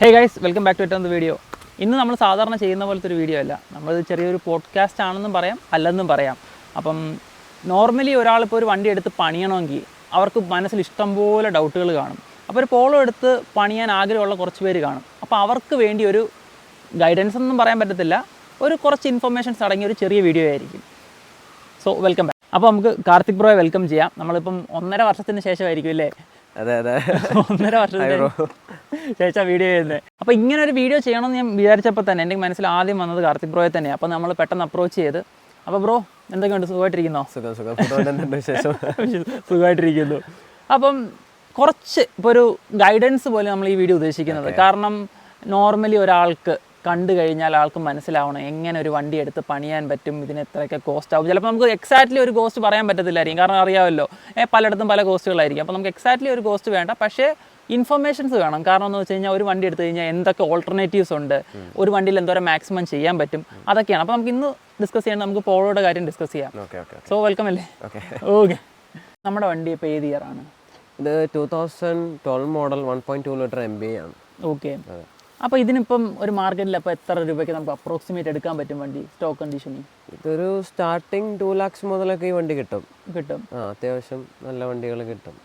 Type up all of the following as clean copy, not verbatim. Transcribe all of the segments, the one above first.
Hey guys, welcome back to എറ്റ് video. ഇന്ന് നമ്മൾ സാധാരണ ചെയ്യുന്ന പോലത്തെ ഒരു വീഡിയോ അല്ല. നമ്മൾ ചെറിയൊരു പോഡ്കാസ്റ്റ് ആണെന്നും പറയാം, അല്ലെന്നും പറയാം. അപ്പം നോർമലി ഒരാളിപ്പോൾ ഒരു വണ്ടി എടുത്ത് പണിയണമെങ്കിൽ അവർക്ക് മനസ്സിൽ ഇഷ്ടംപോലെ ഡൗട്ടുകൾ കാണും. അപ്പോൾ ഒരു പോളോ എടുത്ത് പണിയാൻ ആഗ്രഹമുള്ള കുറച്ച് പേര് കാണും. അപ്പോൾ അവർക്ക് വേണ്ടി ഒരു ഗൈഡൻസ് ഒന്നും പറയാൻ പറ്റത്തില്ല, ഒരു കുറച്ച് ഇൻഫർമേഷൻസ് അടങ്ങിയ ഒരു ചെറിയ വീഡിയോ ആയിരിക്കും. So welcome back. അപ്പോൾ നമുക്ക് കാർത്തിക് ബ്രോയെ വെൽക്കം ചെയ്യാം. നമ്മളിപ്പം 1.5 വർഷത്തിന് ശേഷമായിരിക്കും അല്ലേ? അതെ 1.5 വർഷത്തിന് ശേഷം വീഡിയോ ചെയ്യുന്നത്. അപ്പോൾ ഇങ്ങനെ ഒരു വീഡിയോ ചെയ്യണമെന്ന് ഞാൻ വിചാരിച്ചപ്പോൾ തന്നെ എൻ്റെ മനസ്സിൽ ആദ്യം വന്നത് കാർത്തിക് ബ്രോയെ തന്നെയാണ്. അപ്പോൾ നമ്മൾ പെട്ടെന്ന് അപ്രോച്ച് ചെയ്ത്, അപ്പോൾ ബ്രോ എന്തൊക്കെയുണ്ട്, സുഖമായിട്ടിരിക്കുന്നോ? സുഖമായിട്ടിരിക്കുന്നു. അപ്പം കുറച്ച് ഇപ്പോൾ ഒരു ഗൈഡൻസ് പോലെ നമ്മൾ ഈ വീഡിയോ ഉദ്ദേശിക്കുന്നത്. കാരണം നോർമലി ഒരാൾക്ക് കണ്ടു കഴിഞ്ഞാൽ ആൾക്ക് മനസ്സിലാവണം എങ്ങനെ ഒരു വണ്ടി എടുത്ത് പണിയാൻ പറ്റും, ഇതിന് എത്രയൊക്കെ കോസ്റ്റ് ആവും. ചിലപ്പോൾ നമുക്ക് എക്സാക്ട്ലി ഒരു കോസ്റ്റ് പറയാൻ പറ്റത്തില്ലായിരിക്കും, കാരണം അറിയാമല്ലോ പലയിടത്തും പല കോസ്റ്റുകളായിരിക്കും. അപ്പോൾ നമുക്ക് എക്സാക്ട്ലി ഒരു കോസ്റ്റ് വേണ്ട, പക്ഷേ ഇൻഫർമേഷൻസ് വേണം. കാരണം എന്ന് വെച്ച് കഴിഞ്ഞാൽ ഒരു വണ്ടി എടുത്തു കഴിഞ്ഞാൽ എന്തൊക്കെ ഓൾട്ടർനേറ്റീവ്സ് ഉണ്ട്, ഒരു വണ്ടിയിൽ എന്തോരം മാക്സിമം ചെയ്യാൻ പറ്റും, അതൊക്കെയാണ്. അപ്പോൾ നമുക്ക് ഇന്ന് ഡിസ്കസ് ചെയ്യാൻ നമുക്ക് പോളോയുടെ കാര്യം ഡിസ്കസ് ചെയ്യാം. സോ വെൽക്കം അല്ലേ? ഓക്കെ. നമ്മുടെ വണ്ടി ഇപ്പോൾ ഏത് ഇയർ ആണ്? ഇത് 2012 മോഡൽ 1.2 ലിറ്റർ MBA ആണ്. ഓക്കെ. അപ്പോൾ ഇതിനിപ്പം ഒരു മാർക്കറ്റിൽ അപ്പോൾ എത്ര രൂപയ്ക്ക് നമുക്ക് അപ്രോക്സിമേറ്റ് എടുക്കാൻ പറ്റും വണ്ടി സ്റ്റോക്ക് കണ്ടീഷനിൽ? ഇതൊരു സ്റ്റാർട്ടിങ് 2 lakhs മുതലൊക്കെ ഈ വണ്ടി കിട്ടും. അത്യാവശ്യം നല്ല വണ്ടികൾ കിട്ടും.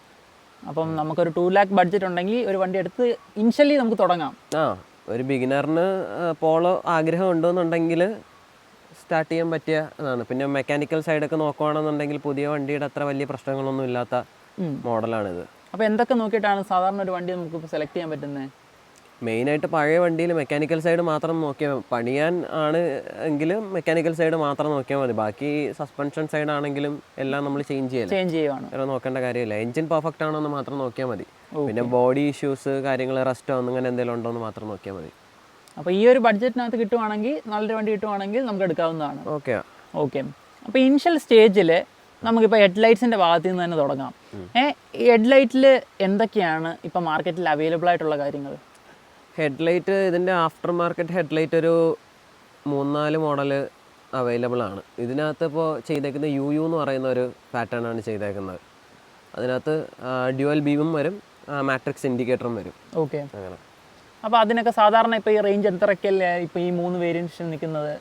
അപ്പം നമുക്കൊരു 2 lakh ബഡ്ജറ്റ് ഉണ്ടെങ്കിൽ ഒരു വണ്ടി എടുത്ത് ഇനിഷ്യലി നമുക്ക് തുടങ്ങാം. ഒരു ബിഗിനറിന് പോളോ ആഗ്രഹം ഉണ്ടെന്നുണ്ടെങ്കിൽ സ്റ്റാർട്ട് ചെയ്യാൻ പറ്റിയ ഇതാണ്. പിന്നെ മെക്കാനിക്കൽ സൈഡൊക്കെ നോക്കുകയാണെന്നുണ്ടെങ്കിൽ പുതിയ വണ്ടിയുടെ അത്ര വലിയ പ്രശ്നങ്ങളൊന്നും ഇല്ലാത്ത മോഡലാണിത്. അപ്പോൾ എന്തൊക്കെ നോക്കിയിട്ടാണ് സാധാരണ ഒരു വണ്ടി നമുക്ക് സെലക്ട് ചെയ്യാൻ പറ്റുന്നത്? മെയിനായിട്ട് പഴയ വണ്ടിയിൽ മെക്കാനിക്കൽ സൈഡ് മാത്രം നോക്കിയാൽ, പണിയാൻ ആണ് എങ്കിലും മെക്കാനിക്കൽ സൈഡ് മാത്രം നോക്കിയാൽ മതി. ബാക്കി സസ്പെൻഷൻ സൈഡ് ആണെങ്കിലും എല്ലാം നമ്മൾ ചേഞ്ച് ചെയ്യുകയാണ്, വേറെ നോക്കേണ്ട കാര്യമില്ല. എഞ്ചിൻ പെർഫെക്റ്റ് ആണോ എന്ന് മാത്രം നോക്കിയാൽ മതി. പിന്നെ ബോഡി ഇഷ്യൂസ്, കാര്യങ്ങൾ, റെസ്റ്റോ അങ്ങനെ എന്തെങ്കിലും ഉണ്ടോ എന്ന് മാത്രം നോക്കിയാൽ മതി. അപ്പോൾ ഈ ഒരു ബഡ്ജറ്റിനകത്ത് കിട്ടുവാണെങ്കിൽ, നല്ലൊരു വണ്ടി കിട്ടുവാണെങ്കിൽ നമുക്ക് എടുക്കാവുന്നതാണ്. ഓക്കെ. അപ്പോൾ ഇനിഷ്യൽ സ്റ്റേജിൽ നമുക്കിപ്പോൾ ഹെഡ്ലൈറ്റ്സിൻ്റെ ഭാഗത്തു നിന്ന് തന്നെ തുടങ്ങാം. ഹെഡ്ലൈറ്റിൽ എന്തൊക്കെയാണ് ഇപ്പോൾ മാർക്കറ്റിൽ അവൈലബിൾ ആയിട്ടുള്ള കാര്യങ്ങൾ? ഹെഡ്ലൈറ്റ്, ഇതിൻ്റെ ആഫ്റ്റർ മാർക്കറ്റ് ഹെഡ്ലൈറ്റ് ഒരു 3-4 മോഡൽ അവൈലബിൾ ആണ്. ഇതിനകത്ത് ഇപ്പോൾ ചെയ്തേക്കുന്നത് UU എന്ന് പറയുന്ന ഒരു പാറ്റേൺ ആണ് ചെയ്തേക്കുന്നത്. അതിനകത്ത് ഡ്യുവൽ ബീമും വരും, മാട്രിക്സ് ഇൻഡിക്കേറ്ററും വരും. ഓക്കെ. അങ്ങനെ. അപ്പോൾ അതിനൊക്കെ സാധാരണ ഇപ്പോൾ ഈ റേഞ്ച് എത്രയൊക്കെയല്ലേ ഇപ്പോൾ ഈ 3 വേരിയൻഷൻ നിൽക്കുന്നത്?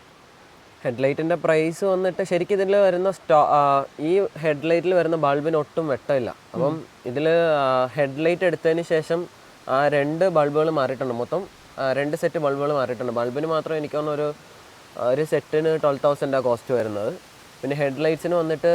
ഹെഡ്ലൈറ്റിൻ്റെ പ്രൈസ് വന്നിട്ട് ശരിക്കും ഇതിൽ വരുന്ന ഈ ഹെഡ്ലൈറ്റിൽ വരുന്ന ബൾബിന് ഒട്ടും വെട്ടമില്ല. അപ്പം ഇതിൽ ഹെഡ്ലൈറ്റ് എടുത്തതിന് ശേഷം 2 ബൾബുകൾ മാറിയിട്ടുണ്ട്. മൊത്തം 2 സെറ്റ് ബൾബുകൾ മാറിയിട്ടുണ്ട്. ബൾബിന് മാത്രം എനിക്ക് തോന്നുന്നു ഒരു സെറ്റിന് 12,000 കോസ്റ്റ് വരുന്നത്. പിന്നെ ഹെഡ്ലൈറ്റ്സിന് വന്നിട്ട്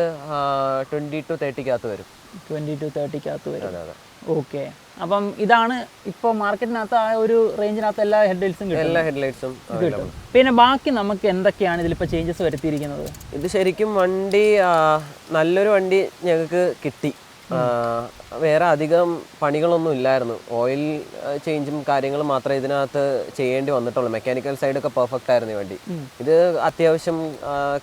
20 to 30 വരും. 20 to 30 വരും. അതെ. ഓക്കെ. അപ്പം ഇതാണ് ഇപ്പോൾ മാർക്കറ്റിനകത്ത് ആ ഒരു റേഞ്ചിനകത്ത് എല്ലാ ഹെഡ്ലൈറ്റ്സും കിട്ടും. എല്ലാ ഹെഡ്ലൈറ്റ്സും കിട്ടും. പിന്നെ ബാക്കി നമുക്ക് എന്തൊക്കെയാണ് ഇതിലിപ്പോൾ ചേഞ്ചസ് വരുത്തിയിരിക്കുന്നത്? ഇത് ശരിക്കും വണ്ടി നല്ലൊരു വണ്ടി ഞങ്ങൾക്ക് കിട്ടി. വേറെ അധികം പണികളൊന്നും ഇല്ലായിരുന്നു. ഓയിൽ ചേഞ്ചും കാര്യങ്ങളും മാത്രമേ ഇതിനകത്ത് ചെയ്യേണ്ടി വന്നിട്ടുള്ളൂ. മെക്കാനിക്കൽ സൈഡൊക്കെ പെർഫെക്റ്റ് ആയിരുന്നു ഈ വണ്ടി. ഇത് അത്യാവശ്യം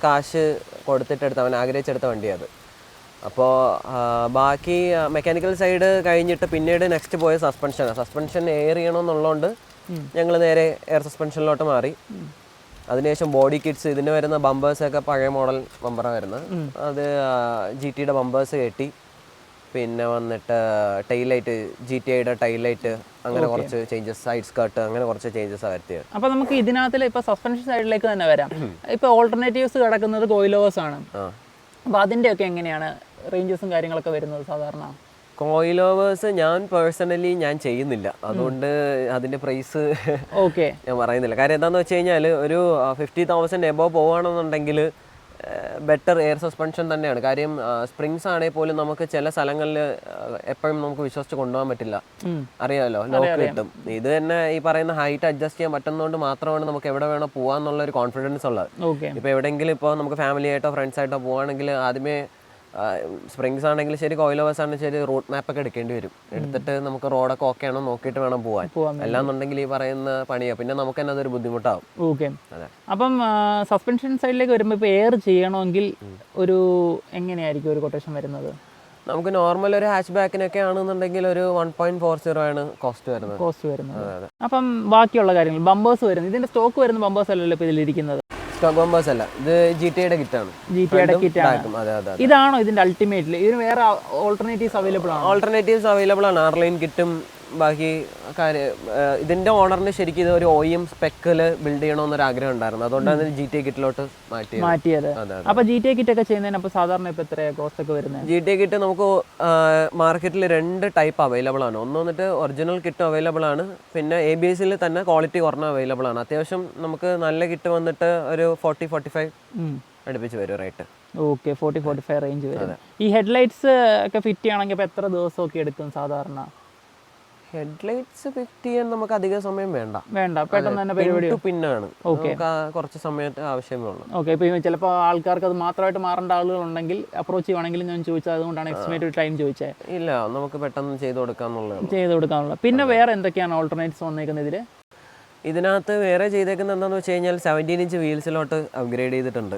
കാശ് കൊടുത്തിട്ടെടുത്ത, അവൻ ആഗ്രഹിച്ചെടുത്ത വണ്ടിയാണ്. അപ്പോൾ ബാക്കി മെക്കാനിക്കൽ സൈഡ് കഴിഞ്ഞിട്ട് പിന്നീട് നെക്സ്റ്റ് പോയ സസ്പെൻഷനാണ്. സസ്പെൻഷൻ എയർ ചെയ്യണമെന്നുള്ളതുകൊണ്ട് ഞങ്ങൾ നേരെ എയർ സസ്പെൻഷനിലോട്ട് മാറി. അതിനുശേഷം ബോഡി കിറ്റ്സ്, ഇതിന് വരുന്ന ബമ്പേഴ്സൊക്കെ പഴയ മോഡൽ ബമ്പറാണ് വരുന്നത്. അത് GTയുടെ ബമ്പേഴ്സ് കയറ്റി. പിന്നെ വന്നിട്ട് ടൈൽ ലൈറ്റ്, GTIയുടെ ടൈൽ ലൈറ്റ്, അങ്ങനെ കുറച്ച് ചേഞ്ചസ്, സൈഡ് സ്കർട്ട്, അങ്ങനെ കുറച്ച് ചേഞ്ചസ് വരുത്തിയത്. അപ്പോൾ നമുക്ക് ഇതിനകത്തിൽ ഇപ്പോൾ സസ്പെൻഷൻ സൈഡിലേക്ക് തന്നെ വരാം. ഇപ്പോൾ ഓൾട്ടർനേറ്റീവ്സ് കിടക്കുന്നത് കോയിലോവേഴ്സ് ആണ്. അപ്പോൾ അതിൻ്റെയൊക്കെ എങ്ങനെയാണ് റേഞ്ചസും കാര്യങ്ങളൊക്കെ വരുന്നത് സാധാരണ? കോയിലോവേഴ്സ് ഞാൻ പേഴ്സണലി ചെയ്യുന്നില്ല, അതുകൊണ്ട് അതിൻ്റെ പ്രൈസ് ഞാൻ പറയുന്നില്ല. കാര്യം എന്താണെന്ന് വെച്ച് കഴിഞ്ഞാൽ ഒരു 50,000 എബോവ് പോവുകയാണെന്നുണ്ടെങ്കിൽ ബെറ്റർ എയർ സസ്പെൻഷൻ തന്നെയാണ്. കാര്യം സ്പ്രിങ്സ് ആണെങ്കിൽ പോലും നമുക്ക് ചില സ്ഥലങ്ങളിൽ എപ്പോഴും നമുക്ക് വിശ്വസിച്ച് കൊണ്ടുപോകാൻ പറ്റില്ല, അറിയാമല്ലോ, ലോക്ക് കിട്ടും. ഇത് തന്നെ ഈ പറയുന്ന ഹൈറ്റ് അഡ്ജസ്റ്റ് ചെയ്യാൻ പറ്റുന്നതുകൊണ്ട് മാത്രമാണ് നമുക്ക് എവിടെ വേണോ പോകാന്നുള്ള ഒരു കോൺഫിഡൻസ് ഉള്ളത്. ഇപ്പോൾ എവിടെയെങ്കിലും ഇപ്പോൾ നമുക്ക് ഫാമിലി ആയിട്ടോ ഫ്രണ്ട്സ് ആയിട്ടോ പോവുകയാണെങ്കിൽ ആദ്യമേ സ്പ്രിങ്സ് ആണെങ്കിലും ശരി, കോയിലോവേഴ്സ് ആണെങ്കിലും ശരി, റൂട്ട് മാപ്പൊക്കെ എടുക്കേണ്ടി വരും. എടുത്തിട്ട് നമുക്ക് റോഡൊക്കെ ഓക്കെ ആണോ നോക്കിയിട്ട് വേണം പോകാൻ. അല്ലാന്നുണ്ടെങ്കിൽ ഈ പറയുന്ന പണിയാണ്, പിന്നെ നമുക്ക് തന്നെ അതൊരു ബുദ്ധിമുട്ടാവും. ഓക്കെ. അപ്പം സസ്പെൻഷൻ സൈഡിലേക്ക് വരുമ്പോൾ ഇപ്പോൾ എയർ ചെയ്യണമെങ്കിൽ ഒരു എങ്ങനെയായിരിക്കും ഒരു കൊട്ടേഷൻ വരുന്നത്? നമുക്ക് നോർമൽ ഒരു ഹാച്ച് ബാക്കിനൊക്കെ ആണെന്നുണ്ടെങ്കിൽ ഒരു 1.40 ആണ് കോസ്റ്റ് വരുന്നത്. അപ്പം ബാക്കിയുള്ള കാര്യങ്ങൾ, ബമ്പേഴ്സ് വരുന്നത്, ഇതിന്റെ സ്റ്റോക്ക് വരുന്ന ബമ്പേഴ്സ് അല്ലല്ലോ ഇപ്പോൾ ഇതിലിരിക്കുന്നത്? സ്റ്റോക്ക് ബമ്പേഴ്സ് അല്ല, ഇത് GTയുടെ കിറ്റാണ്. ഇതാണോ ഇതിന്റെ അൾട്ടിമേറ്റ്ലി? ഇതിന് വേറെ ഓൾട്ടർനേറ്റീവ്സ് അവൈലബിൾ ആണ്? ഓൾട്ടർനേറ്റീവ്സ് അവൈലബിൾ ആണ്. ആർലൈൻ കിറ്റും ബാക്കി ഇതിന്റെ ഓണറിന് ശരിക്കും ഇത് ഒരു OEM സ്പെക്കിൽ ബിൽഡ് ചെയ്യണമെന്നൊരു ആഗ്രഹം ഉണ്ടായിരുന്നു. അതുകൊണ്ടാണ് GTA കിറ്റിലോട്ട് മാറ്റിയത്. അപ്പൊ GTA കിറ്റ് ഒക്കെ ചെയ്യുന്നതിന് അപ്പൊ സാധാരണ ഇപ്പൊ എത്രയാ കോസ്റ്റ് ഒക്കെ വരുന്നത്? GTA കിറ്റ് നമുക്ക് മാർക്കറ്റിൽ 2 ടൈപ്പ് അവൈലബിൾ ആണ്. ഒന്ന് വന്നിട്ട് ഒറിജിനൽ കിറ്റ് അവൈലബിൾ ആണ്, പിന്നെ ABS-ൽ തന്നെ ക്വാളിറ്റി കുറഞ്ഞ അവൈലബിൾ ആണ്. അത്യാവശ്യം നമുക്ക് നല്ല കിറ്റ് വന്നിട്ട് ഒരു 40-45 അടുപ്പിച്ച് വരും റേറ്റ്. ഓക്കെ, 40-45 റേഞ്ച് വരും. ഈ ഹെഡ്ലൈറ്റ്സ് ഒക്കെ ഫിറ്റ് ചെയ്യണമെങ്കിൽ ഇപ്പൊ എത്ര ദിവസമൊക്കെ എടുക്കും സാധാരണ? ഹെഡ്ലൈറ്റ്സ് ഫിറ്റ് ചെയ്യാൻ നമുക്ക് അധിക സമയം വേണ്ട, പെട്ടെന്ന് തന്നെ പരിപാടി പിന്നാണ് കുറച്ച് സമയത്ത് ആവശ്യമേ ഉള്ളൂ. ഓക്കെ, ഇപ്പൊ ചിലപ്പോൾ ആൾക്കാർക്ക് അത് മാത്രമായിട്ട് മാറേണ്ട ആളുകളുണ്ടെങ്കിൽ അപ്രോച്ച് ചെയ്യുവാണെങ്കിൽ ഞാൻ ചോദിച്ചത് അതുകൊണ്ടാണ് എസ്റ്റിമേറ്റ് ടൈം ചോദിച്ചത്. ഇല്ല, നമുക്ക് പെട്ടെന്ന് ചെയ്ത് കൊടുക്കാനുള്ള. പിന്നെ വേറെ എന്തൊക്കെയാണ് ഓൾട്ടർനേറ്റ്സ് വന്നേക്കുന്നത് ഇതില്? ഇതിനകത്ത് വേറെ ചെയ്തേക്കുന്നത് എന്താണെന്ന് വെച്ച് കഴിഞ്ഞാൽ 17 ഇഞ്ച് വീൽസിലോട്ട് അപ്ഗ്രേഡ് ചെയ്തിട്ടുണ്ട്.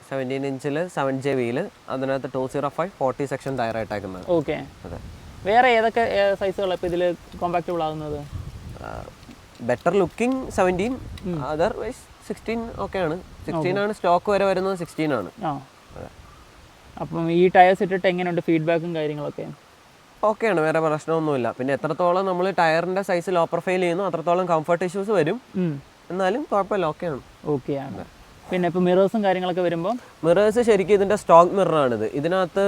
17 ഇഞ്ചിൽ 7J വീല്, അതിനകത്ത് 205 40 സെക്ഷൻ ടയർ ആയിട്ടേക്കുന്നത്. ഓക്കെ, വേറെ ഏതൊക്കെ സൈസുകളാണ് ഇപ്പോൾ ഇതിൽ കോമ്പാക്റ്റബിൾ ആകുന്നത്? ബെറ്റർ ലുക്കിംഗ് 17, അതർവൈസ് 16 ഒക്കെയാണ്. 16 ആണ് സ്റ്റോക്ക് വരെ വരുന്നത്, 16 ആണ്. അപ്പം ഈ ടയേഴ്സ് ഇട്ടിട്ട് എങ്ങനെയുണ്ട് ഫീഡ്ബാക്കും കാര്യങ്ങളൊക്കെ? ഓക്കെയാണ്, വേറെ പ്രശ്നമൊന്നുമില്ല. പിന്നെ എത്രത്തോളം നമ്മൾ ടയറിന്റെ സൈസ് ലോ പ്രൊഫൈൽ ചെയ്യുന്നു അത്രത്തോളം കംഫർട്ട് ഇഷ്യൂസ് വരും, എന്നാലും കുഴപ്പമില്ല, ഓക്കെയാണ്. പിന്നെ ഇപ്പോൾ മിറേഴ്സും കാര്യങ്ങളൊക്കെ വരുമ്പോൾ മിറേഴ്സ് ശരിക്കും ഇതിന്റെ സ്റ്റോക്ക് മിററാണിത്. ഇതിനകത്ത്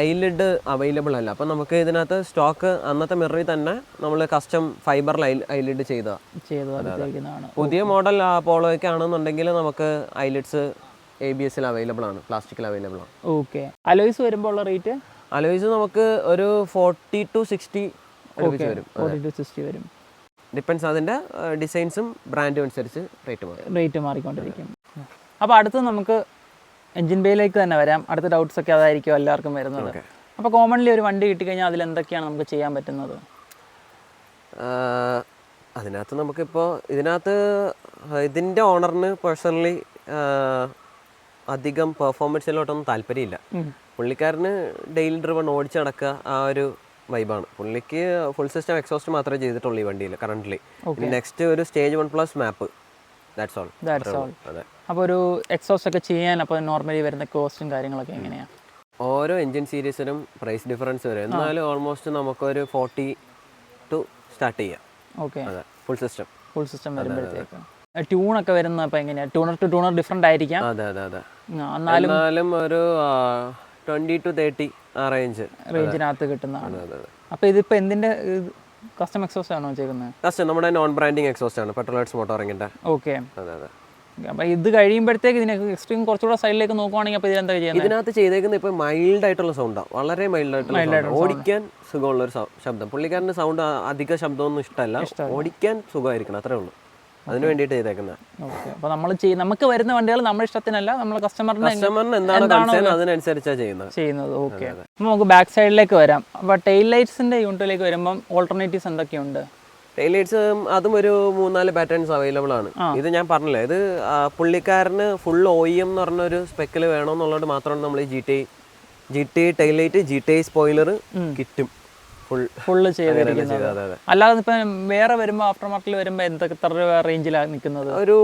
ഐലിഡ് അവൈലബിൾ അല്ല. അപ്പം നമുക്ക് ഇതിനകത്ത് സ്റ്റോക്ക് അന്നത്തെ മിററിൽ തന്നെ നമ്മൾ കസ്റ്റം ഫൈബറിൽ ഐലിഡ് ചെയ്തതാണ്. പുതിയ മോഡൽ പോളോയൊക്കെ ആണെന്നുണ്ടെങ്കിൽ നമുക്ക് ഐലിഡ്സ് ABS-ൽ അവൈലബിൾ ആണ്, പ്ലാസ്റ്റിക്കിൽ അവൈലബിൾ ആണ്. ഓക്കെ, അലോയ്സ് വരുമ്പോൾ ഉള്ള റേറ്റ്? അലോയ്സ് നമുക്ക് ഒരു 40 to 60 വരും. ഡിപ്പെൻസ്, അതിന്റെ ഡിസൈൻസും ബ്രാൻഡും അനുസരിച്ച് റേറ്റ് മാറിക്കൊണ്ടിരിക്കും. അപ്പോൾ അടുത്ത് നമുക്ക് എൻജിൻ ബേയിലേക്ക് തന്നെ വരാം. അടുത്ത ഡൗട്ട്സ് ഒക്കെ അതായിരിക്കും എല്ലാവർക്കും വരുന്നത്. അപ്പോൾ കോമൺലി ഒരു വണ്ടി കിട്ടിക്കഴിഞ്ഞാൽ അതിൽ എന്തൊക്കെയാണ് നമുക്ക് ചെയ്യാൻ പറ്റുന്നത്? അതിനകത്ത് നമുക്കിപ്പോൾ ഇതിൻ്റെ ഓണറിന് പേഴ്സണലി അധികം പെർഫോമൻസിലോട്ടൊന്നും താല്പര്യമില്ല. പുള്ളിക്കാരന് ഡെയിലി ഡ്രിവൺ ഓടിച്ച് നടക്കുക, ആ ഒരു വൈബാണ്. പുള്ളിക്ക് ഫുൾ സിസ്റ്റം എക്സോസ്റ്റ് മാത്രമേ ചെയ്തിട്ടുള്ളൂ ഈ വണ്ടിയിൽ കറൻ്റ്ലി. നെക്സ്റ്റ് ഒരു സ്റ്റേജ് 1+ മാപ്പ്, ദാറ്റ്സ് ഓൾ. അതെ. അപ്പോൾ ഒരു എക്സോസ്റ്റ് ഒക്കെ ചെയ്യാൻ അപ്പോൾ നോർമലി വരുന്ന കോസ്റ്റും കാര്യങ്ങളൊക്കെ എങ്ങനെയാണ്? ഓരോ എൻജിൻ സീരീസിനും പ്രൈസ് ഡിഫറൻസ് വരും. എന്നാലും ഓൾമോസ്റ്റ് നമുക്കൊരു 40 to സ്റ്റാർട്ട് ചെയ്യാം. ഓക്കെ, ഫുൾ സിസ്റ്റം വരുമ്പോഴത്തേക്ക് ട്യൂണൊക്കെ വരുന്ന അപ്പോൾ എങ്ങനെയാണ്? ട്യൂണർ ടു ട്യൂണർ ഡിഫറെൻ്റ് ആയിരിക്കാം. അതെ. എന്നാലും ഒരു 20 to 30 ആ റേഞ്ചിനകത്ത് കിട്ടുന്നതാണ്. അപ്പോൾ ഇതിപ്പോൾ എന്തിൻ്റെ കസ്റ്റം എക്സോസ്റ്റ് ആണോ ചെയ്യുന്നത്? കസ്റ്റം നമ്മുടെ നോൺ ബ്രാൻഡിങ് എക്സോസ്റ്റ് ആണ്, പെട്രോളൈറ്റ്സ് മോട്ടോറിങ്ങിൻ്റെ. ഓക്കെ, അപ്പോൾ ഇത് കഴിയുമ്പോഴത്തേക്ക് ഇതിനെ എക്സ്ട്രീം കുറച്ചുകൂടെ സൈഡിലേക്ക് നോക്കുവാണെങ്കിൽ അപ്പോൾ ഇതിലെന്താ ചെയ്യുന്നത്? ഇതിനകത്ത് ചെയ്തേക്കുന്നത് ഇപ്പോൾ മൈൽഡ് ആയിട്ടുള്ള സൗണ്ടാണ്, വളരെ മൈൽഡ് ആയിട്ടുള്ള, ഓടിക്കാൻ സുഖമുള്ളൊരു ശബ്ദം. പുള്ളിക്കാരൻ്റെ സൗണ്ട് അധിക ശബ്ദമൊന്നും ഇഷ്ടമല്ല, ഓടിക്കാൻ സുഖമായിരിക്കണം, അത്രേ ഉള്ളൂ. അതിന് വേണ്ടിയിട്ട് ചെയ്തേക്കുന്നത്. ഓക്കെ, അപ്പോൾ നമുക്ക് വരുന്ന വണ്ടികൾ നമ്മുടെ ഇഷ്ടത്തിനല്ല, നമ്മൾ കസ്റ്റമറിന് എന്താണ് അതിനനുസരിച്ചാണ് ചെയ്യുന്നത്. ഓക്കെ, അപ്പോൾ നമുക്ക് ബാക്ക് സൈഡിലേക്ക് വരാം. അപ്പോൾ ടെയിൽ ലൈറ്റ്സിൻ്റെ യൂണിറ്റിലേക്ക് വരുമ്പം ഓൾട്ടർനേറ്റീവ്സ് എന്തൊക്കെയുണ്ട്? ടെയിൽ ലൈറ്റ്സ് അതും ഒരു 3-4 പാറ്റേൺസ് അവൈലബിൾ ആണ്. ഇത് ഞാൻ പറഞ്ഞില്ലേ, ഇത് പുള്ളിക്കാരന് ഫുൾ OEM എന്ന് പറഞ്ഞൊരു സ്പെക്കിൽ വേണമെന്നുള്ളത് മാത്രമാണ് നമ്മൾ ഈ GT tail light, GT spoiler കിറ്റും ഫുള്ള് ചെയ്തിരിക്കുന്നത്. അല്ലാതെ ഇപ്പം വേറെ വരുമ്പോൾ ആഫ്റ്റർ മാർക്കറ്റിൽ വരുമ്പോൾ എത്ര രൂപ റേഞ്ചിലാണ് നിൽക്കുന്നത്? ഒരു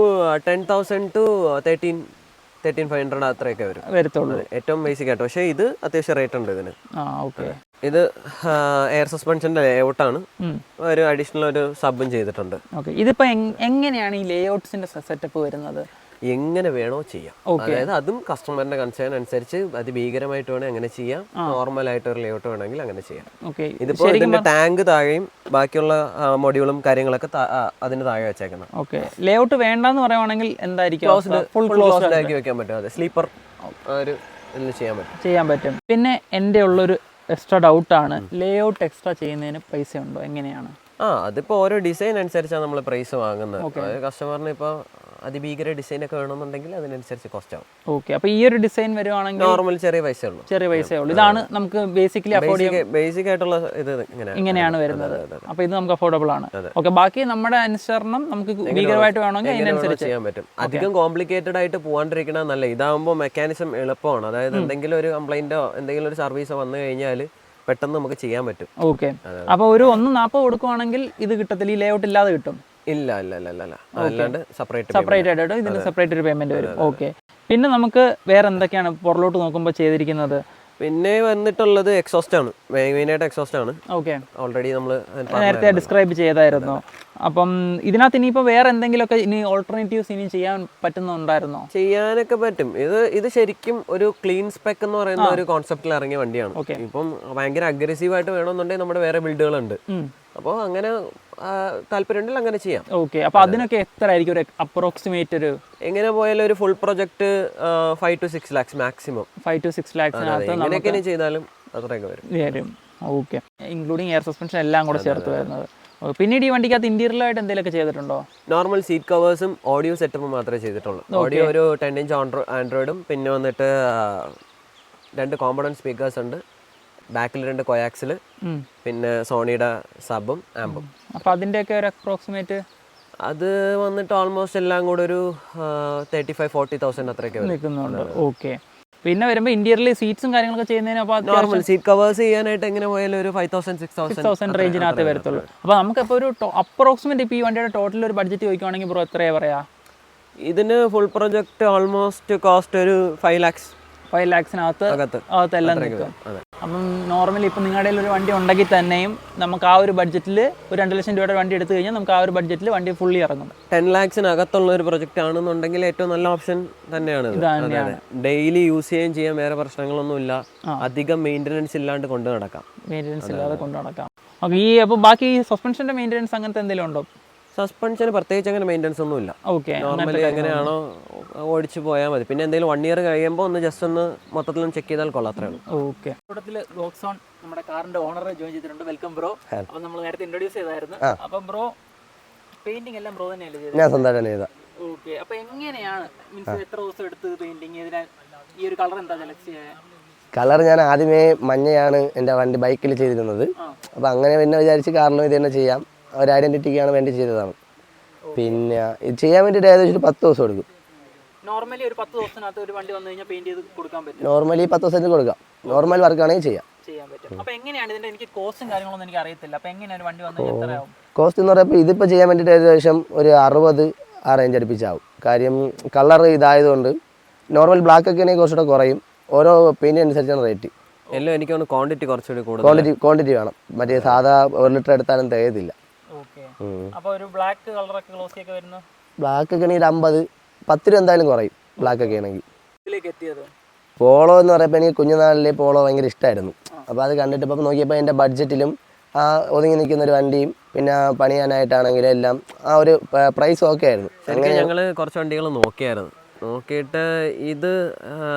10,000 to 13,500 അത്രയൊക്കെ വരത്തുള്ളൂ, ഏറ്റവും ബേസിക് ആയിട്ട്. പക്ഷേ ഇത് അത്യാവശ്യം റേറ്റ് ഉണ്ട് ഇതിന്. ഓക്കെ, ഇത് എയർ സസ്പെൻഷൻ്റെ ലേഔട്ടാണ്, ഒരു അഡീഷണൽ ഒരു സബും ചെയ്തിട്ടുണ്ട്. ഓക്കെ, ഇതിപ്പോൾ എങ്ങനെയാണ് ഈ ലേഔട്ട്സിൻ്റെ സെറ്റപ്പ് വരുന്നത്? എങ്ങനെ വേണോ ചെയ്യാം, അതായത് അതും കസ്റ്റമറിന്റെ കൺസേൺ അനുസരിച്ച് അതിഭീകരമായിട്ട് വേണേൽ അങ്ങനെ ചെയ്യാം, നോർമൽ ആയിട്ട് ഒരു ലേഔട്ട് വേണമെങ്കിൽ അങ്ങനെ ചെയ്യാം. ഇതിപ്പോ ഇതിന്റെ ടാങ്ക് താഴെയും ബാക്കിയുള്ള മൊഡ്യൂളും കാര്യങ്ങളൊക്കെ അതിന് താഴെ വെച്ചേക്കണം. ഓക്കെ, ലേഔട്ട് വേണ്ടെന്ന് പറയുവാണെങ്കിൽ എന്തായിരിക്കും? ഫുൾ ക്ലോസ്ഡ് ആക്കി വെക്കാൻ പറ്റും. അതെ, സ്ലീപ്പർ ഒരു ചെയ്യാൻ പറ്റും. പിന്നെ എൻ്റെ ഉള്ളൊരു എക്സ്ട്രാ ഡൗട്ടാണ്, ലേഔട്ട് എക്സ്ട്രാ ചെയ്യുന്നതിന് പൈസ ഉണ്ടോ, എങ്ങനെയാണ്? അതിപ്പോൾ ഓരോ ഡിസൈൻ അനുസരിച്ചാണ് നമ്മൾ പ്രൈസ് വാങ്ങുന്നത്. കസ്റ്റമറിന് ഇപ്പോൾ അതിഭീകര ഡിസൈൻ ഒക്കെ വേണമെന്നുണ്ടെങ്കിൽ അതിനനുസരിച്ച് കോസ്റ്റ് ആവും. ഓക്കെ, അപ്പോൾ ഈ ഒരു ഡിസൈൻ വരുവാണെങ്കിൽ നോർമൽ ചെറിയ പൈസ ഉള്ളൂ. ഇതാണ് നമുക്ക് ബേസിക്കലി ബേസിക് ആയിട്ടുള്ള ഇത് ഇങ്ങനെയാണ് വരുന്നത്. അപ്പോൾ ഇത് നമുക്ക് അഫോർഡബിൾ ആണ്. ഓക്കെ, ബാക്കി നമ്മുടെ അനുസരണം നമുക്ക് ഭീകരമായിട്ട് വേണമെങ്കിൽ അതിനനുസരിച്ച് ചെയ്യാൻ പറ്റും. അധികം കോംപ്ലിക്കേറ്റഡ് ആയിട്ട് പോകാണ്ടിരിക്കണ നല്ല. ഇതാകുമ്പോൾ മെക്കാനിസം എളുപ്പമാണ്. അതായത് എന്തെങ്കിലും ഒരു കംപ്ലൈന്റോ എന്തെങ്കിലും ഒരു സർവീസോ വന്നു കഴിഞ്ഞാൽ പെട്ടെന്ന് നമുക്ക് ചെയ്യാൻ പറ്റും. ഓക്കെ, അപ്പോൾ ഒരു 140 കൊടുക്കുവാണെങ്കിൽ ഇത് കിട്ടത്തില്ല, ഈ ലേഔട്ട് ഇല്ലാതെ കിട്ടും? ഇല്ല, അല്ലാണ്ട് സെപ്പറേറ്റ് ആയിട്ട് ഇതിന് സെപ്പറേറ്റ് ഒരു പേയ്മെന്റ് വരും. ഓക്കെ, പിന്നെ നമുക്ക് വേറെ എന്തൊക്കെയാണ് പുറലോട്ട് നോക്കുമ്പോൾ ചെയ്തിരിക്കുന്നത്? പിന്നെ വന്നിട്ടുള്ളത് എക്സോസ്റ്റ് ആണ്, മെയിനായിട്ട് എക്സോസ്റ്റ് ആണ്. ഓക്കെ, ഓൾറെഡി നമ്മൾ നേരത്തെ ഡിസ്ക്രൈബ് ചെയ്തായിരുന്നു. അപ്പം ഇതിനകത്ത് ഇനിയിപ്പോൾ വേറെ എന്തെങ്കിലുമൊക്കെ ഇനി ഓൾട്ടർനേറ്റീവ്സ് ഇനി ചെയ്യാൻ പറ്റുന്നുണ്ടായിരുന്നോ? ചെയ്യാനൊക്കെ പറ്റും. ഇത് ശരിക്കും ഒരു ക്ലീൻ സ്പെക്ക് എന്ന് പറയുന്ന ഒരു കോൺസെപ്റ്റിൽ ഇറങ്ങിയ വണ്ടിയാണ്. ഇപ്പം ഭയങ്കര അഗ്രസീവായിട്ട് വേണമെന്നുണ്ടെങ്കിൽ നമ്മുടെ വേറെ ബിൽഡുകളുണ്ട്. അപ്പോൾ അങ്ങനെ താല്പര്യമുണ്ടെങ്കിൽ അങ്ങനെ ചെയ്യാം. ഓക്കെ, അപ്പോൾ അതിനൊക്കെ എത്ര ആയിരിക്കും ഒരു അപ്രോക്സിമേറ്റ് ഒരു എങ്ങനെ പോയാലും ഒരു full project 5 to 6 lakhs maximum. 5 to 6 lakhs എങ്ങനെയൊക്കെ ചെയ്താലും അത്രയൊക്കെ വരും. ഓക്കെ, ഇൻക്ലൂഡിങ് എയർ സസ്പെൻഷൻ എല്ലാം കൂടെ ചേർത്ത് വരുന്നത്. പിന്നീട് ഈ വണ്ടിക്കകത്ത് ഇന്റീരിയറായിട്ട് എന്തെങ്കിലുമൊക്കെ ചെയ്തിട്ടുണ്ടോ? നോർമൽ സീറ്റ് കവേഴ്സും ഓഡിയോ സെറ്റപ്പും മാത്രമേ ചെയ്തിട്ടുള്ളൂ. ഓഡിയോ ഒരു 10 inch ആൻഡ്രോയിഡും പിന്നെ വന്നിട്ട് 2 കോമ്പണന്റ് സ്പീക്കേഴ്സ് ഉണ്ട്, ബാക്കിൽ 2 കൊയാക്സിൽ, പിന്നെ സോണിയുടെ സബും ആമ്പും. അപ്പോൾ അതിൻ്റെയൊക്കെ ഒരു അപ്രോക്സിമേറ്റ് അത് വന്നിട്ട് ഓൾമോസ്റ്റ് എല്ലാം കൂടെ ഒരു 35,000-40,000 അത്രയൊക്കെ നിൽക്കുന്നുണ്ട്. ഓക്കെ, പിന്നെ വരുമ്പോൾ ഇന്റീരിയറിൽ സീറ്റ്സും കാര്യങ്ങളൊക്കെ ചെയ്യുന്നതിന് അപ്പോൾ നോർമൽ സീറ്റ് കവേഴ്സ് ചെയ്യാനായിട്ട് എങ്ങനെ പോയാലും ഒരു 5,000-6,000 റേഞ്ചിനകത്ത് വരത്തുള്ളൂ. അപ്പോൾ നമുക്കിപ്പോൾ ഒരു അപ്രോക്സിമേറ്റ് ഇപ്പോൾ ഈ വണ്ടിയുടെ ടോട്ടൽ ഒരു ബഡ്ജറ്റ് ചോദിക്കുകയാണെങ്കിൽ ബ്രോ എത്രയാ പറയാ? ഇതിന് ഫുൾ പ്രൊജക്ട് ഓൾമോസ്റ്റ് കോസ്റ്റ് ഒരു 5 lakhs. 5 lakhs എല്ലാം നിൽക്കും. അപ്പം നോർമലി ഇപ്പം നിങ്ങളുടെ ഒരു വണ്ടി ഉണ്ടെങ്കിൽ തന്നെയും നമുക്ക് ആ ഒരു ബഡ്ജറ്റിൽ ഒരു 2 ലക്ഷം രൂപയുടെ വണ്ടി എടുത്തു കഴിഞ്ഞാൽ നമുക്ക് ആ ഒരു ബഡ്ജറ്റിൽ വണ്ടി ഫുള്ളി ഇറങ്ങും. 10 lakhs ഒരു പ്രൊജക്റ്റ് ആണെന്നുണ്ടെങ്കിൽ ഏറ്റവും നല്ല ഓപ്ഷൻ തന്നെയാണ്. ഡെയിലി യൂസ് ചെയ്യുകയും ചെയ്യാൻ, വേറെ പ്രശ്നങ്ങളൊന്നുമില്ല, അധികം മെയിൻ്റനൻസ് ഇല്ലാണ്ട് കൊണ്ടു നടക്കാം. ഓക്കെ, ഈ അപ്പോൾ ബാക്കി സസ്പെൻഷൻ്റെ മെയിൻ്റനൻസ് അങ്ങനത്തെ എന്തെങ്കിലും ഉണ്ടോ? സസ്പെൻഷന് പ്രത്യേകിച്ച് അങ്ങനെ മെയിൻ്റനൻസ് ഒന്നും ഇല്ല. നോർമലി എങ്ങനെയാണോ ഓടിച്ചു പോയാൽ മതി. പിന്നെ എന്തെങ്കിലും 1 year കഴിയുമ്പോൾ ഒന്ന് ജസ്റ്റ് ഒന്ന് മൊത്തത്തിലും ചെക്ക് ചെയ്താൽ കൊള്ളാത്രയാണ്. ഓക്കെ, കൂട്ടത്തിൽ റോക്സോൺ നമ്മുടെ കാറിന്റെ ഓണറെ ജോയിൻ ചെയ്തിട്ടുണ്ട്. Welcome bro. അപ്പോൾ നമ്മൾ നേരത്തെ ഇൻട്രൊഡ്യൂസ് ചെയ്തായിരുന്നു. അപ്പം ബ്രോ പെയിന്റിംഗ് എല്ലാം ബ്രോ തന്നെയല്ലേ ചെയ്തത്? ഞാൻ സ്വന്തമായിട്ടാണ് ചെയ്തത്. ഓക്കെ, അപ്പോൾ എങ്ങനെയാണ് മീൻസ് എത്ര ദിവസം എടുത്ത് പെയിന്റിങ് ഇതിനാൽ ഈ ഒരു കളർ എന്താ സെലക്ട് ചെയ്യാൻ? കളർ ഞാൻ ആദ്യമേ മഞ്ഞയാണ് എൻ്റെ വണ്ടി ബൈക്കിൽ ചെയ്തിരുന്നത്. അപ്പോൾ അങ്ങനെ പിന്നെ വിചാരിച്ച് കാറിലും ഇത് തന്നെ ചെയ്യാം, ഒരു ഐഡൻറ്റിറ്റിക്കാണ് വേണ്ടി ചെയ്തതാണ്. പിന്നെ ഇത് ചെയ്യാൻ വേണ്ടിയിട്ട് ഏകദേശം 10 ദിവസം എടുക്കും. നോർമലി ഒരു 10 ദിവസത്തിനകത്ത് ഒരു വണ്ടി വന്നു കഴിഞ്ഞാൽ പെയിന്റ് ചെയ്ത് കൊടുക്കാൻ പറ്റും. നോർമലി 10 ദിവസത്തിൽ കൊടുക്കാം, നോർമൽ വർക്കാണെങ്കിൽ ചെയ്യാൻ പറ്റും. അപ്പോൾ എങ്ങനെയാണ് ഇതിൻ്റെ എനിക്ക് കോസ്റ്റും കാര്യങ്ങളൊന്നും എനിക്ക് അറിയത്തില്ല. അപ്പോൾ എങ്ങനെയാണ് ഒരു വണ്ടി വന്നു കഴിഞ്ഞാൽ എത്രയാവും കോസ്റ്റ് എന്ന് പറയുമ്പോൾ? ഇതിപ്പോൾ ചെയ്യാൻ വേണ്ടിയിട്ട് ഏകദേശം ഒരു 60 ആ റേഞ്ച് അടുപ്പിച്ചാവും. കാര്യം കളർ ഇതായതുകൊണ്ട് നോർമൽ ബ്ലാക്ക് ഒക്കെ ആണെങ്കിൽ കുറച്ചുകൂടെ കുറയും. ഓരോ പെയിന്റ് അനുസരിച്ചാണ് റേറ്റ്. എല്ലാം എനിക്ക് ക്വാണ്ടിറ്റി കുറച്ചുകൂടി കൂടുതൽ ക്വാണ്ടിറ്റി വേണം. മറ്റേ സാധാ 1 ലിറ്റർ എടുത്താലും തികയത്തില്ല. അപ്പോൾ ഒരു ബ്ലാക്ക് കളറൊക്കെ ഗ്ലോസി ഒക്കെ വരുന്നു. ബ്ലാക്ക് ഒക്കെ ആണെങ്കിൽ 50-10 രൂപ എന്തായാലും കുറയും ബ്ലാക്ക് ഒക്കെ ആണെങ്കിൽ. ഇതിലേക്ക് എത്തിയത് പോളോ എന്ന് പറയുമ്പോൾ എനിക്ക് കുഞ്ഞുനാളിലെ പോളോ ഭയങ്കര ഇഷ്ടമായിരുന്നു. അപ്പോൾ അത് കണ്ടിട്ട് ഇപ്പം നോക്കിയപ്പോൾ എൻ്റെ ബഡ്ജറ്റിലും ആ ഒതുങ്ങി നിൽക്കുന്ന ഒരു വണ്ടിയും പിന്നെ പണിയാനായിട്ടാണെങ്കിലും എല്ലാം ആ ഒരു പ്രൈസ് ഓക്കെ ആയിരുന്നു. അങ്ങനെ ഞങ്ങൾ കുറച്ച് വണ്ടികൾ നോക്കിയായിരുന്നു. നോക്കിയിട്ട് ഇത്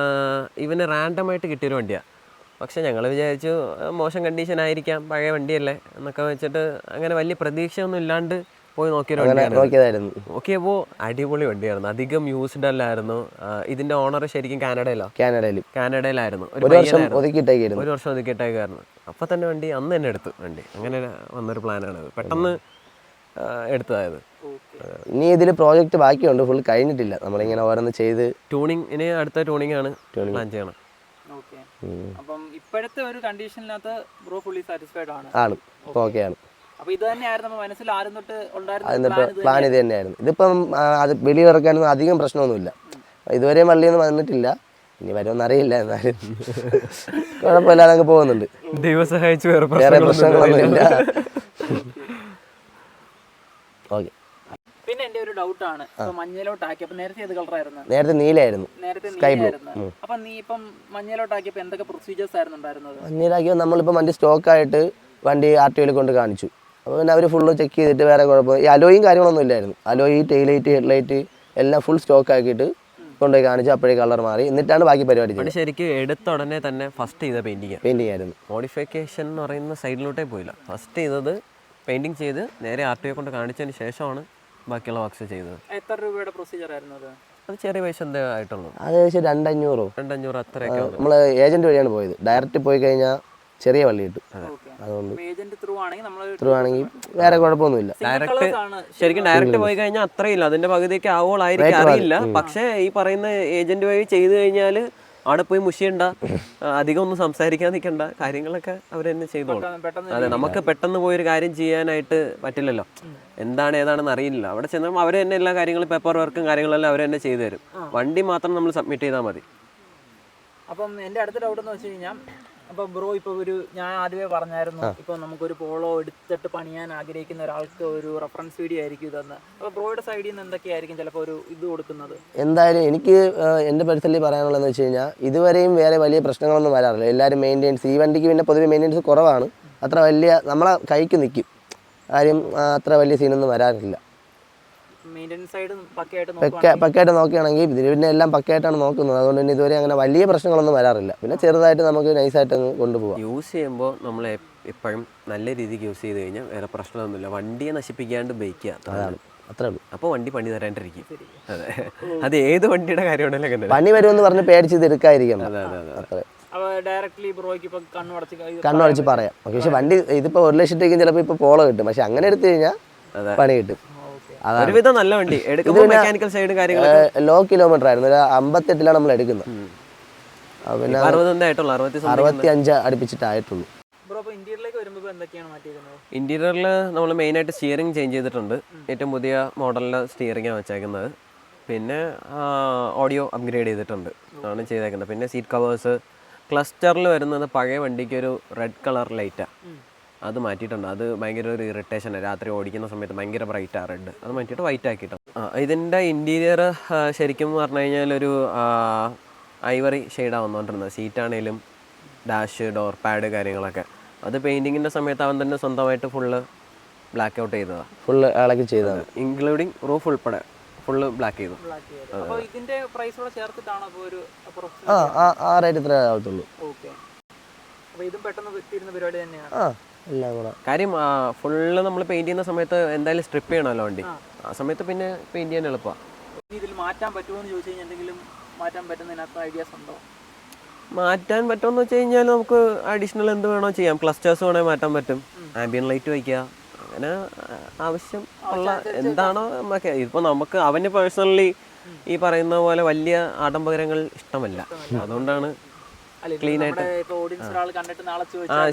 ഇവന് റാൻഡമായിട്ട് കിട്ടിയൊരു വണ്ടിയാണ്. പക്ഷെ ഞങ്ങൾ വിചാരിച്ചു മോശം കണ്ടീഷൻ ആയിരിക്കാം, പഴയ വണ്ടിയല്ലേ എന്നൊക്കെ വെച്ചിട്ട് അങ്ങനെ വലിയ പ്രതീക്ഷയൊന്നും ഇല്ലാണ്ട് പോയി നോക്കിയതായിരുന്നു. നോക്കിയപ്പോൾ അടിപൊളി വണ്ടിയായിരുന്നു, അധികം യൂസ്ഡ് അല്ലായിരുന്നു. ഇതിന്റെ ഓണർ ശരിക്കും കാനഡയിലായിരുന്നു. ഒരു വർഷം ഒതുക്കിയിട്ടേക്കായിരുന്നു. അപ്പൊ തന്നെ വണ്ടി അന്ന് തന്നെ എടുത്തു. വണ്ടി അങ്ങനെ വന്നൊരു പ്ലാനാണ്, പെട്ടെന്ന് എടുത്തതായത്. ഇനി ഇതിൽ പ്രോജക്റ്റ് ബാക്കിയുണ്ട്, ഫുൾ കഴിഞ്ഞിട്ടില്ല. നമ്മളിങ്ങനെ ഓരോന്ന് ചെയ്ത് ട്യൂണിങ്, ഇനി അടുത്ത ട്യൂണിംഗ് ആണ് പ്ലാൻ ചെയ്യണം. അപ്പം ഇപ്പോഴത്തെ ഒരു കണ്ടീഷനിനകത്ത് ബ്രോ ഫുള്ളി സാറ്റിസ്ഫൈഡ് ആണ്. ഓക്കെയാണ്. അപ്പോൾ ഇത് തന്നെയായിരുന്നു മനസ്സിൽ ആരും തൊട്ട് ഉണ്ടായിരുന്ന പ്ലാൻ ഇത് തന്നെയായിരുന്നു. ഇതിപ്പം അത് വെളിയിറക്കാനൊന്നും അധികം പ്രശ്നമൊന്നുമില്ല. ഇതുവരെ വള്ളിയൊന്നും വന്നിട്ടില്ല, ഇനി വരുമെന്നറിയില്ല. എന്നാലും കുഴപ്പമില്ലാതെ അങ്ങ് പോകുന്നുണ്ട്. ദൈവം സഹായിച്ചു, വേറെ പ്രശ്നങ്ങളൊന്നുമില്ല. ഓക്കെ. പിന്നെ എൻ്റെ ഒരു ഡൗട്ടാണ്, മഞ്ഞയിലോട്ടാക്കി അപ്പോൾ നേരത്തെ ഏത് കളറായിരുന്നു? നേരത്തെ നീലയായിരുന്നു, സ്കൈ ബ്ലൂ. അപ്പം നീ ഇപ്പം മഞ്ഞയിലോട്ടാക്കിയപ്പോൾ എന്തൊക്കെ പ്രൊസീജിയേഴ്സ് ആയിരുന്നു ഉണ്ടായിരുന്നത്? മഞ്ഞയിലാക്കിയപ്പോൾ നമ്മളിപ്പോൾ വണ്ടി സ്റ്റോക്കായിട്ട് വണ്ടി RTOയിൽ കൊണ്ട് കാണിച്ചു. അപ്പോൾ പിന്നെ അവർ ഫുള്ള് ചെക്ക് ചെയ്തിട്ട് വേറെ കുഴപ്പമില്ല. ഈ അലോയും കാര്യങ്ങളൊന്നും ഇല്ലായിരുന്നു. അലോയി, ടെയിലൈറ്റ്, ഹെഡ്ലൈറ്റ് എല്ലാം ഫുൾ സ്റ്റോക്ക് ആക്കിയിട്ട് കൊണ്ടുപോയി കാണിച്ചു. അപ്പോഴേ കളർ മാറി, എന്നിട്ടാണ് ബാക്കി പരിപാടി ചെയ്തത്. ശരിക്കും എടുത്ത ഉടനെ തന്നെ ഫസ്റ്റ് ചെയ്ത പെയിന്റിംഗ് ആയിരുന്നു. മോഡിഫിക്കേഷൻ എന്ന് പറയുന്ന സൈഡിലോട്ടേ പോയില്ല. ഫസ്റ്റ് ചെയ്തത് പെയിന്റിങ് ചെയ്ത് നേരെ RTO കൊണ്ട് കാണിച്ചതിന് ശേഷമാണ് ബാക്കിയുള്ള വർക്ക്സ് ചെയ്തത്. എത്ര രൂപയുടെ പ്രൊസീജിയർ ആയിരുന്നു അത്? അത് ചെറിയ പൈസ എന്തേ ആയിട്ടുള്ളൂ, അത് ഏകദേശം 2,500 അത്രയൊക്കെ. നമ്മൾ ഏജന്റ് വഴിയാണ് പോയത്. ഡയറക്റ്റ് പോയി കഴിഞ്ഞാൽ ചെറിയ വള്ളി കിട്ടും. അതുകൊണ്ട് ത്രൂ ആണെങ്കിൽ വേറെ കുഴപ്പമൊന്നുമില്ല. ശരിക്കും ഡയറക്റ്റ് പോയി കഴിഞ്ഞാൽ അത്രയില്ല, അതിന്റെ പകുതിയൊക്കെ ആവുകളായിരിക്കും, അറിയില്ല. പക്ഷേ ഈ പറയുന്ന ഏജന്റ് വഴി ചെയ്ത് കഴിഞ്ഞാൽ അവിടെ പോയി മുഷിയണ്ട, അധികം ഒന്നും സംസാരിക്കാൻ നിൽക്കണ്ട, കാര്യങ്ങളൊക്കെ അവർ തന്നെ ചെയ്തോളും. അതെ, നമുക്ക് പെട്ടെന്ന് പോയൊരു കാര്യം ചെയ്യാനായിട്ട് പറ്റില്ലല്ലോ, എന്താണ് ഏതാണെന്ന് അറിയില്ല. അവിടെ ചെന്നാൽ അവർ തന്നെ എല്ലാ കാര്യങ്ങളും, പേപ്പർ വർക്കും കാര്യങ്ങളെല്ലാം അവർ തന്നെ ചെയ്തു തരും. വണ്ടി മാത്രം നമ്മൾ സബ്മിറ്റ് ചെയ്താൽ മതി. അപ്പം എൻ്റെ അടുത്ത ഡൗട്ട് എന്ന് വെച്ച് കഴിഞ്ഞാൽ അപ്പോൾ ബ്രോ ഇപ്പോൾ ഞാൻ ആദ്യമേ പറഞ്ഞായിരുന്നു ഇപ്പോൾ നമുക്കൊരു പോളോ എടുത്തിട്ട് പണിയാൻ ആഗ്രഹിക്കുന്ന ഒരാൾക്ക് ഒരു റെഫറൻസ് വീഡിയോ ആയിരിക്കും ഇതെന്ന്. അപ്പോൾ ബ്രോയുടെ സൈഡിൽ നിന്ന് എന്തൊക്കെയായിരിക്കും ചിലപ്പോൾ ഒരു ഇത് കൊടുക്കുന്നത്? എന്തായാലും എനിക്ക് എൻ്റെ പേഴ്സണലി പറയാനുള്ളതെന്ന് വെച്ച് കഴിഞ്ഞാൽ ഇതുവരെയും വേറെ വലിയ പ്രശ്നങ്ങളൊന്നും വരാറില്ല. എല്ലാവരും മെയിൻ്റെനൻസ്, ഈ വണ്ടിക്ക് പിന്നെ പൊതുവെ മെയിൻ്റെനൻസ് കുറവാണ്, അത്ര വലിയ നമ്മളെ കൈക്ക് നിൽക്കും, കാര്യം അത്ര വലിയ സീനൊന്നും വരാറില്ല. പക്കയായിട്ട് നോക്കുകയാണെങ്കിൽ ഇതിന് പിന്നെ എല്ലാം പക്കയായിട്ടാണ് നോക്കുന്നത്, അതുകൊണ്ട് തന്നെ ഇതുവരെ അങ്ങനെ വലിയ പ്രശ്നങ്ങളൊന്നും വരാറില്ല. പിന്നെ ചെറുതായിട്ട് നമുക്ക് നൈസായിട്ട് അങ്ങ് കൊണ്ടുപോകാം. യൂസ് ചെയ്യുമ്പോൾ നമ്മൾ എപ്പോഴും നല്ല രീതിക്ക് യൂസ് ചെയ്ത് കഴിഞ്ഞാൽ വേറെ പ്രശ്നമൊന്നുമില്ല. വണ്ടിയെ നശിപ്പിക്കാണ്ട് ബൈക്കുക, അതാണ് അത്രേ ഉള്ളൂ. അപ്പോൾ വണ്ടി പണി തരാണ്ടിരിക്കും. അതെ, അത് ഏത് വണ്ടിയുടെ കാര്യമാണെങ്കിലും പണി വരുമെന്ന് പറഞ്ഞ് പേടിച്ച് ഇത് എടുക്കാതിരിക്കണം. അത്രേ കണ്ണുടച്ച് പറയാം. പക്ഷെ വണ്ടി ഇതിപ്പോൾ 1 ലക്ഷം രൂപയ്ക്കും ചിലപ്പോൾ ഇപ്പോൾ പോളോ കിട്ടും, പക്ഷെ അങ്ങനെ എടുത്തു കഴിഞ്ഞാൽ പണി കിട്ടും. ഒരുവിധം നല്ല വണ്ടി എടുക്കുമ്പോൾ മെക്കാനിക്കൽ സൈഡ് കാര്യങ്ങളൊക്കെ ലോ കിലോമീറ്റർ ആയിരുന്നു, ഒരു 58 നമ്മൾ എടുക്കുന്നത്. പിന്നെ 65 അടുപ്പിച്ചിട്ടായിട്ടുള്ളൂ. ഇന്റീരിയറിൽ നമ്മൾ മെയിനായിട്ട് സ്റ്റിയറിംഗ് ചേഞ്ച് ചെയ്തിട്ടുണ്ട്. ഏറ്റവും പുതിയ മോഡലിലെ സ്റ്റിയറിംഗാണ് വെച്ചേക്കുന്നത്. പിന്നെ ഓഡിയോ അപ്ഗ്രേഡ് ചെയ്തിട്ടുണ്ട് ആണ് ചെയ്തേക്കുന്നത്. പിന്നെ സീറ്റ് കവേഴ്സ്, ക്ലസ്റ്ററിൽ വരുന്നത് പഴയ വണ്ടിക്ക് ഒരു റെഡ് കളർ ലൈറ്റാണ്, അത് മാറ്റിയിട്ടുണ്ട്. അത് ഭയങ്കര ഒരു ഇറിറ്റേഷനാണ്, രാത്രി ഓടിക്കുന്ന സമയത്ത് ഭയങ്കര ബ്രൈറ്റാണ് റെഡ്, അത് മാറ്റിയിട്ട് വൈറ്റ് ആക്കിയിട്ടുണ്ട്. ഇതിൻ്റെ ഇൻറ്റീരിയർ ശരിക്കും പറഞ്ഞു കഴിഞ്ഞാൽ ഒരു ഐവറി ഷെയ്ഡാണ് വന്നുകൊണ്ടിരുന്നത്. സീറ്റാണേലും ഡാഷ്, ഡോർ പാഡ് കാര്യങ്ങളൊക്കെ അത് പെയിൻറ്റിങ്ങിൻ്റെ സമയത്ത് അവൻ തന്നെ സ്വന്തമായിട്ട് ഫുള്ള് ബ്ലാക്ക് ഔട്ട് ചെയ്തതാണ്, ഫുള്ള് ഇളക്കി ചെയ്തതാണ്, ഇൻക്ലൂഡിങ് റൂഫ് ഉൾപ്പെടെ ഫുള്ള് ബ്ലാക്ക് ചെയ്തു. ആ റേറ്റ് ഇത്ര ആവത്തുള്ളൂ. കാര്യം ഫുള്ള് നമ്മൾ പെയിന്റ് ചെയ്യുന്ന സമയത്ത് എന്തായാലും സ്ട്രിപ്പ് ചെയ്യണമല്ലോ വണ്ടി, ആ സമയത്ത് പിന്നെ പെയിന്റ് ചെയ്യാൻ എളുപ്പമാണ്. മാറ്റാൻ പറ്റുമെന്ന് വെച്ച് കഴിഞ്ഞാൽ നമുക്ക് അഡീഷണൽ എന്ത് വേണോ ചെയ്യാം. ക്ലസ്റ്റേഴ്സ് വേണമെങ്കിൽ മാറ്റാൻ പറ്റും, ആംബിയൻ ലൈറ്റ് വയ്ക്കുക, അങ്ങനെ ആവശ്യം ഉള്ള എന്താണോ നമുക്ക്. ഇപ്പോൾ നമുക്ക് അവന് പേഴ്സണലി ഈ പറയുന്ന പോലെ വലിയ ആഡംബരങ്ങൾ ഇഷ്ടമല്ല, അതുകൊണ്ടാണ് ക്ലീൻ ആയിട്ട്.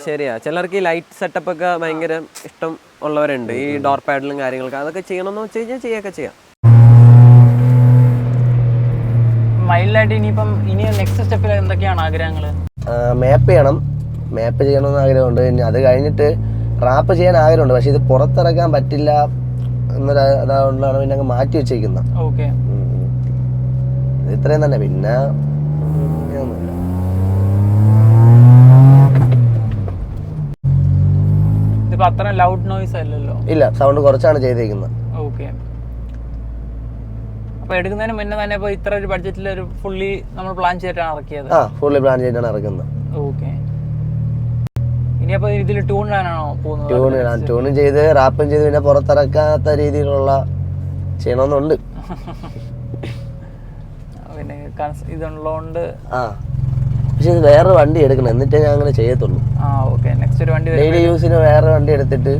ശരിയാ, ചിലർക്ക് ഈ ലൈറ്റ് സെറ്റപ്പ് ഒക്കെ ഭയങ്കര ഇഷ്ടം ഉള്ളവരുണ്ട്, ഈ ഡോർ പാഡിലും കാര്യങ്ങളൊക്കെ. അതൊക്കെ ചെയ്യണമെന്ന് വെച്ച് കഴിഞ്ഞാൽ ചെയ്യൊക്കെ ചെയ്യാം. മൈൽഡായിട്ട് ഇനിയിപ്പം ഇനി നെക്സ്റ്റ് സ്റ്റെപ്പിൽ എന്തൊക്കെയാണ് ആഗ്രഹങ്ങൾ? മാപ്പ് ചെയ്യണമെന്ന് ആഗ്രഹമുണ്ട്. ഇനി അത് കഴിഞ്ഞിട്ട് റാപ്പ് ചെയ്യാൻ ആഗ്രഹമുണ്ട്, പക്ഷെ ഇത് പുറത്തിറക്കാൻ പറ്റില്ല എന്നൊരു അതുകൊണ്ടാണ് പിന്നെ അങ്ങ് മാറ്റി വെച്ചേക്കുന്നത്. ഓക്കെ, ഇത്രയും തന്നെ. പിന്നെ ഇതിപ്പോ അത്ര ലൗഡ് നോയ്സ് അല്ലല്ലോ? ഇല്ല, സൗണ്ട് കുറച്ചാണ് ചെയ്തേക്കുന്നത്. ഓക്കെ, അപ്പൊ എടുക്കുന്നതിന് മുന്നേ തന്നെ ഇപ്പൊ ഇത്ര ഒരു ബഡ്ജറ്റിൽ ഒരു ഫുള്ളി നമ്മൾ പ്ലാൻ ചെയ്തിട്ടാണ് ഇറക്കിയത്? ഫുള്ളി പ്ലാൻ ചെയ്തിട്ടാണ് ഇറക്കുന്നത്. ഓക്കെ, ഇനിയപ്പോ ഇതിൽ ട്യൂൺ ഇടാനാണോ പോകുന്നത്? ട്യൂണും ചെയ്ത് റാപ്പും ചെയ്ത് പിന്നെ പുറത്തിറക്കാത്ത രീതിയിലുള്ള ചെയ്യണമെന്നുണ്ട്. പിന്നെ ഇതുള്ളതുകൊണ്ട് പക്ഷെ ഇത് വേറെ വണ്ടി എടുക്കണം, എന്നിട്ടേ ഞാൻ അങ്ങനെ ചെയ്യത്തുള്ളൂ. നെക്സ്റ്റ് ഒരു വണ്ടി ഡെയിലി യൂസിന് വേറെ വണ്ടി എടുത്തിട്ട്,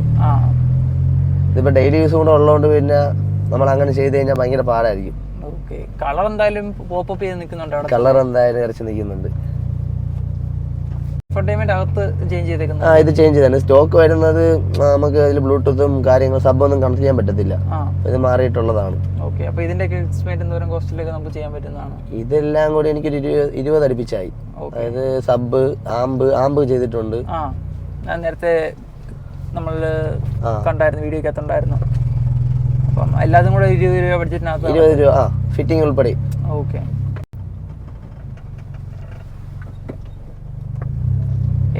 ഇതിപ്പോ ഡെയിലി യൂസ് കൂടെ ഉള്ളതുകൊണ്ട് പിന്നെ നമ്മൾ അങ്ങനെ ചെയ്ത് കഴിഞ്ഞാൽ ഭയങ്കര പാടായിരിക്കും. കളർ എന്തായാലും പോപ്പ് ചെയ്ത് നിൽക്കുന്നുണ്ട്, കളർ എന്തായാലും ഇറച്ച് നിൽക്കുന്നുണ്ട്. അകത്ത് ചേഞ്ച് ചെയ്തേക്കുന്നത്? ഇത് ചേഞ്ച് ചെയ്താണ്. സ്റ്റോക്ക് വരുന്നത് നമുക്ക് അതിൽ ബ്ലൂടൂത്തും കാര്യങ്ങളും സബ്ബൊന്നും കണക്ട് ചെയ്യാൻ പറ്റത്തില്ല, ഇത് മാറിയിട്ടുള്ളതാണ്. ഓക്കെ, അപ്പൊ ഇതിന്റെ എസ്റ്റിമേറ്റ് എന്തോരം കോസ്റ്റിലേക്ക് നമുക്ക് ചെയ്യാൻ പറ്റുന്നതാണ്? ഇതെല്ലാം കൂടി എനിക്കൊരു 20 അടുപ്പിച്ചായി. അതായത് സബ്, ആമ്പ് ചെയ്തിട്ടുണ്ട്. ഞാൻ നേരത്തെ നമ്മൾ കണ്ടായിരുന്നു, വീഡിയോക്കകത്ത് ഉണ്ടായിരുന്നു. അപ്പം എല്ലാതും കൂടെ 20 രൂപ ബഡ്ജറ്റിനകത്ത്? 20 രൂപ ഫിറ്റിംഗ് ഉൾപ്പെടെ. ഓക്കെ,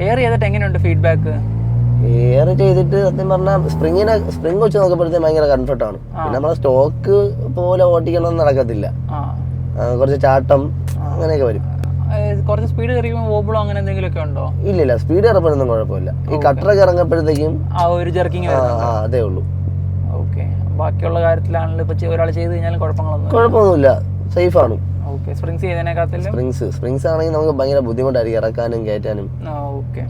എയർ ചെയ്തിട്ട് എങ്ങനെയുണ്ട് ഫീഡ്ബാക്ക്? എയർ ചെയ്തിട്ട് സത്യം പറഞ്ഞാൽ സ്പ്രിങ് വെച്ച് നോക്കുമ്പോഴത്തേക്ക് ഭയങ്കര കംഫർട്ടാണ്. പിന്നെ നമ്മളെ സ്റ്റോക്ക് പോലെ ഓട്ടിക്കണമെന്ന് നടക്കത്തില്ല, കുറച്ച് ചാട്ടം അങ്ങനെയൊക്കെ വരും. കുറച്ച് സ്പീഡ് കയറിയുമ്പോൾ വോബിളോ അങ്ങനെ എന്തെങ്കിലും ഒക്കെ ഉണ്ടോ? ഇല്ല, സ്പീഡ് കയറപ്പോഴൊന്നും കുഴപ്പമില്ല. ഈ കട്ടറൊക്കെ ഇറങ്ങപ്പോഴത്തേക്കും ഒരു ജെർക്കിങ് അതേ ഉള്ളൂ. ഓക്കെ, ബാക്കിയുള്ള കാര്യത്തിലാണല്ലോ ഇപ്പൊ ഒരാൾ ചെയ്ത് കഴിഞ്ഞാലും കുഴപ്പമൊന്നുമില്ല, സേഫ് ആണ്. സ്പ്രിങ്സ് ചെയ്തതിനെക്കാട്ടിലും സ്പ്രിങ്സ് ആണെങ്കിൽ നമുക്ക് ഭയങ്കര ബുദ്ധിമുട്ടായിരിക്കും ഇറക്കാനും കയറ്റാനും. ഓക്കെ.